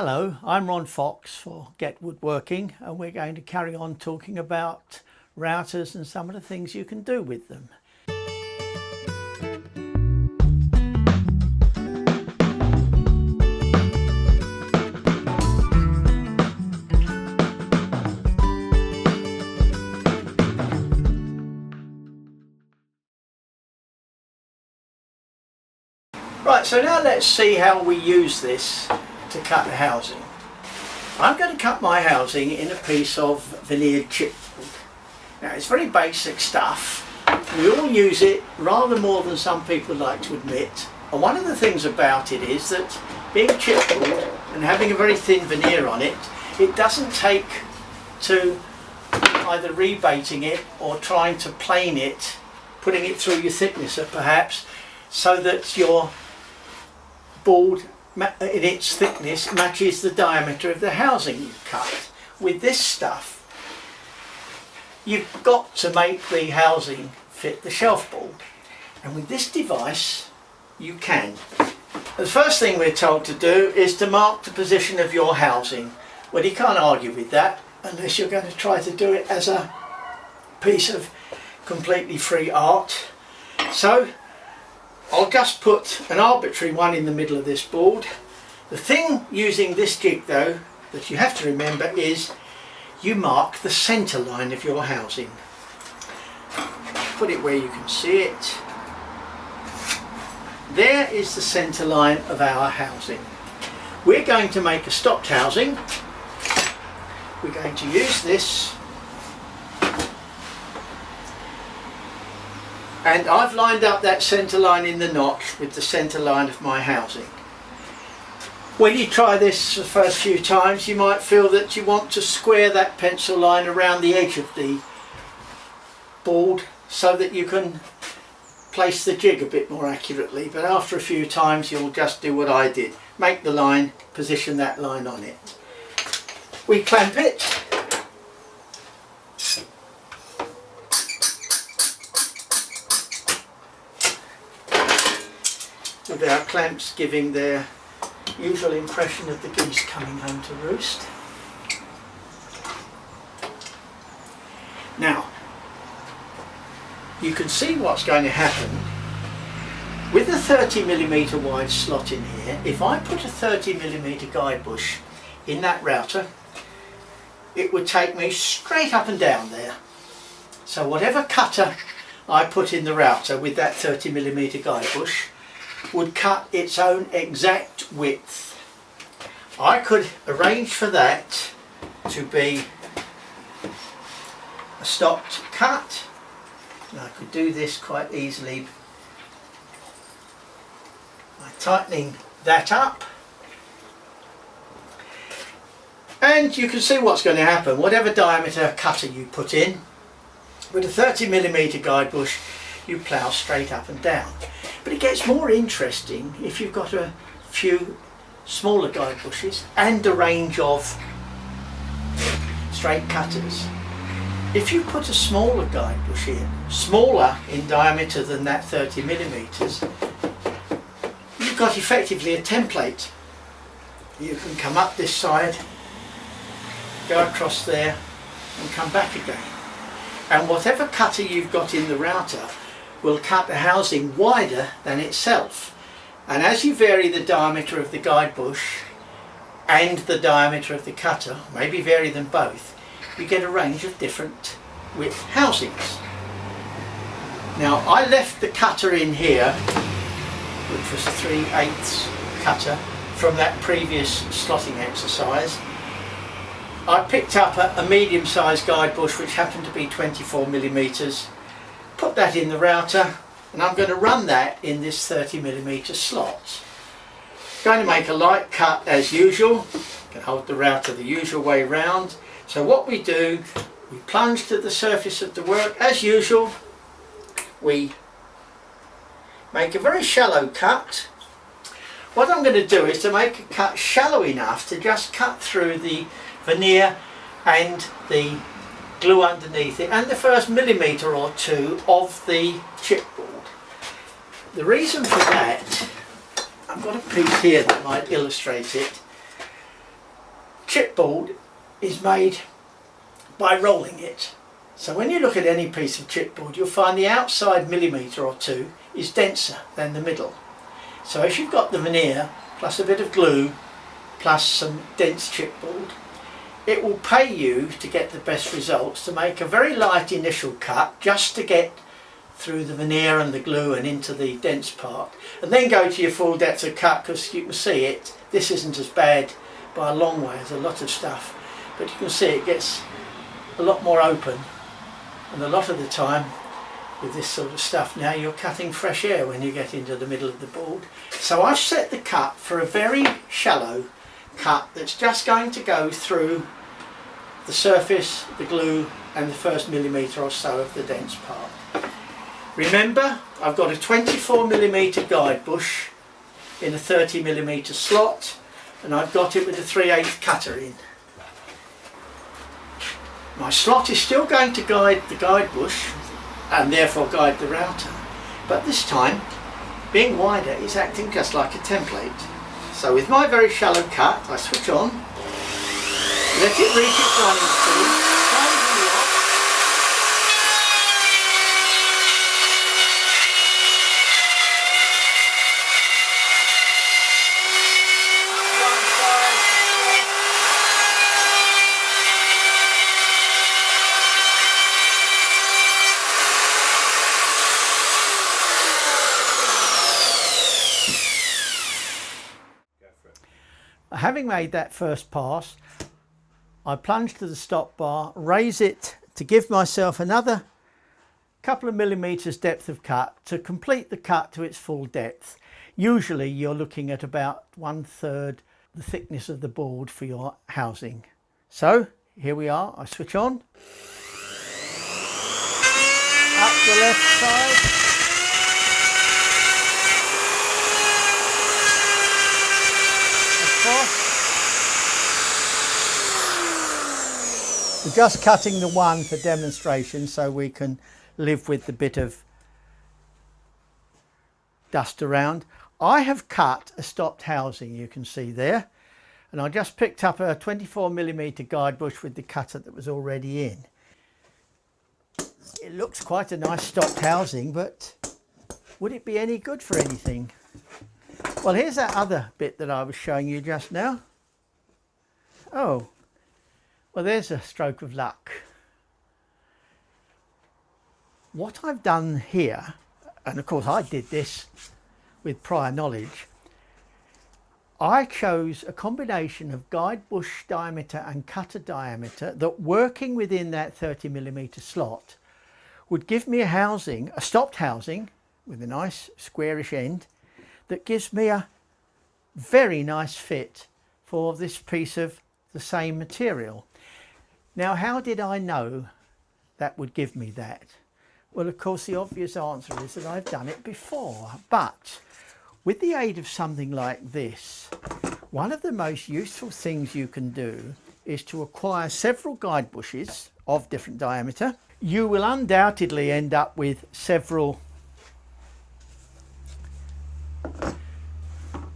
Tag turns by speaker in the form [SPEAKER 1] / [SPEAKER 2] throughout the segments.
[SPEAKER 1] Hello, I'm Ron Fox for Get Woodworking, and we're going to carry on talking about routers and some of the things you can do with them. Right, so now let's see how we use this to cut the housing. I'm going to cut my housing in a piece of veneered chipboard. Now it's very basic stuff. We all use it rather more than some people like to admit. And one of the things about it is that being chipboard and having a very thin veneer on it, it doesn't take to either rebating it or trying to plane it, putting it through your thicknesser perhaps, so that your board in its thickness matches the diameter of the housing you cut. With this stuff, you've got to make the housing fit the shelf board, and with this device you can. The first thing we're told to do is to mark the position of your housing. Well, you can't argue with that unless you're going to try to do it as a piece of completely free art. So I'll just put an arbitrary one in the middle of this board. The thing using this jig though that you have to remember is you mark the centre line of your housing. Put it where you can see it. There is the centre line of our housing. We're going to make a stopped housing. We're going to use this, and I've lined up that centre line in the notch with the centre line of my housing. When you try this the first few times, you might feel that you want to square that pencil line around the edge of the board so that you can place the jig a bit more accurately, but after a few times you'll just do what I did. Make the line, position that line on it. We clamp it. With our clamps giving their usual impression of the geese coming home to roost. Now, you can see what's going to happen. With a 30mm wide slot in here, if I put a 30mm guide bush in that router, it would take me straight up and down there. So whatever cutter I put in the router with that 30mm guide bush would cut its own exact width. I could arrange for that to be a stopped cut, and I could do this quite easily by tightening that up, and you can see what's going to happen. Whatever diameter cutter you put in, with a 30mm guide bush you plough straight up and down. But it gets more interesting if you've got a few smaller guide bushes and a range of straight cutters. If you put a smaller guide bush in, smaller in diameter than that 30mm, you've got effectively a template. You can come up this side, go across there and come back again. And whatever cutter you've got in the router will cut the housing wider than itself, and as you vary the diameter of the guide bush and the diameter of the cutter, maybe vary them both, you get a range of different width housings. Now I left the cutter in here, which was a 3/8 cutter from that previous slotting exercise. I picked up a medium-sized guide bush which happened to be 24mm, put that in the router, and I'm going to run that in this 30mm slot. Going to make a light cut as usual. Can hold the router the usual way round. So what we do, we plunge to the surface of the work as usual. We make a very shallow cut. What I'm going to do is to make a cut shallow enough to just cut through the veneer and the glue underneath it and the first millimetre or two of the chipboard. The reason for that, I've got a piece here that might illustrate it. chipboard is made by rolling it. So when you look at any piece of chipboard, you'll find the outside millimetre or two is denser than the middle. So if you've got the veneer plus a bit of glue plus some dense chipboard, it will pay you to get the best results to make a very light initial cut just to get through the veneer and the glue and into the dense part, and then go to your full depth of cut, because you can see it, this isn't as bad by a long way as a lot of stuff, but you can see it gets a lot more open, and a lot of the time with this sort of stuff now you're cutting fresh air when you get into the middle of the board. So I've set the cut for a very shallow cut that's just going to go through the surface, the glue and the first millimetre or so of the dense part. Remember, I've got a 24mm guide bush in a 30mm slot, and I've got it with a 3/8 cutter in. My slot is still going to guide the guide bush and therefore guide the router, but this time, being wider, it's acting just like a template. So with my very shallow cut, I switch on, let it reach its running speed, turn the wheel off, having made that first pass, I plunge to the stop bar, raise it to give myself another couple of millimetres depth of cut to complete the cut to its full depth. Usually you're looking at about 1/3 the thickness of the board for your housing. So here we are, I switch on, up the left side, we're just cutting the one for demonstration so we can live with the bit of dust around. I have cut a stopped housing, you can see there, and I just picked up a 24mm guide bush with the cutter that was already in. It looks quite a nice stopped housing, but would it be any good for anything? Well, here's that other bit that I was showing you just now. Oh, well, there's a stroke of luck. What I've done here, and of course I did this with prior knowledge, I chose a combination of guide bush diameter and cutter diameter that, working within that 30mm slot, would give me a housing, a stopped housing with a nice squarish end that gives me a very nice fit for this piece of the same material. Now, how did I know that would give me that? Well, of course, the obvious answer is that I've done it before. But with the aid of something like this, one of the most useful things you can do is to acquire several guide bushes of different diameter. You will undoubtedly end up with several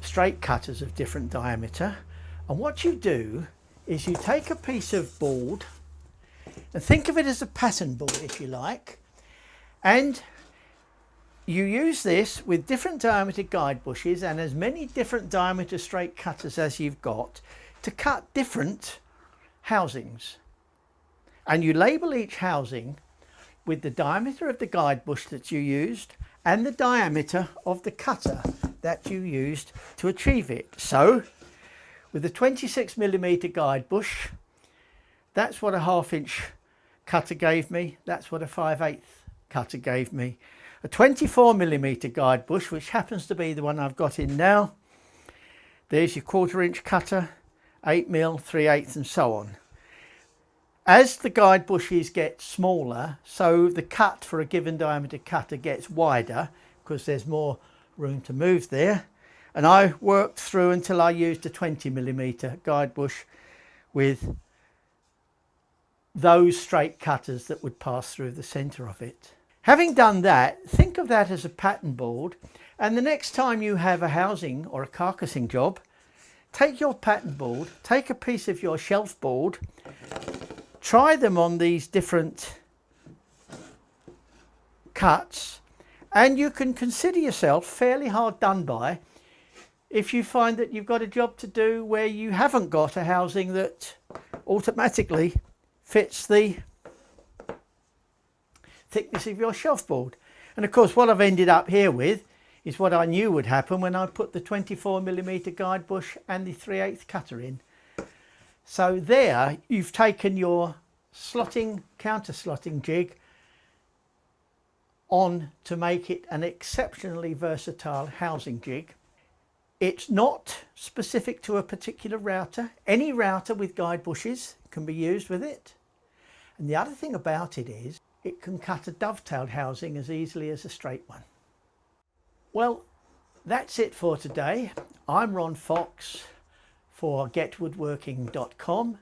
[SPEAKER 1] straight cutters of different diameter. And what you do is you take a piece of board and think of it as a pattern board, if you like, and you use this with different diameter guide bushes and as many different diameter straight cutters as you've got to cut different housings. And you label each housing with the diameter of the guide bush that you used and the diameter of the cutter that you used to achieve it. So with a 26mm guide bush, that's what a 1/2 inch cutter gave me, that's what a 5/8 cutter gave me. A 24mm guide bush, which happens to be the one I've got in now, there's your 1/4 inch cutter, 8mm, 3/8 and so on. As the guide bushes get smaller, so the cut for a given diameter cutter gets wider because there's more room to move there. And I worked through until I used a 20mm guide bush with those straight cutters that would pass through the centre of it. Having done that, think of that as a pattern board, and the next time you have a housing or a carcassing job, take your pattern board, take a piece of your shelf board, try them on these different cuts, and you can consider yourself fairly hard done by if you find that you've got a job to do where you haven't got a housing that automatically fits the thickness of your shelf board. And of course what I've ended up here with is what I knew would happen when I put the 24mm guide bush and the 3/8 cutter in. So there you've taken your slotting, counter slotting jig on to make it an exceptionally versatile housing jig. It's not specific to a particular router. Any router with guide bushes can be used with it. And the other thing about it is it can cut a dovetailed housing as easily as a straight one. Well, that's it for today. I'm Ron Fox for getwoodworking.com,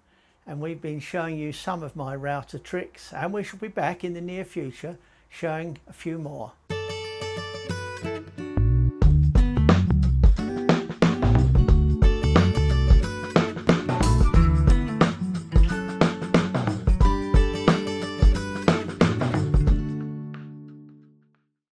[SPEAKER 1] and we've been showing you some of my router tricks, and we shall be back in the near future showing a few more.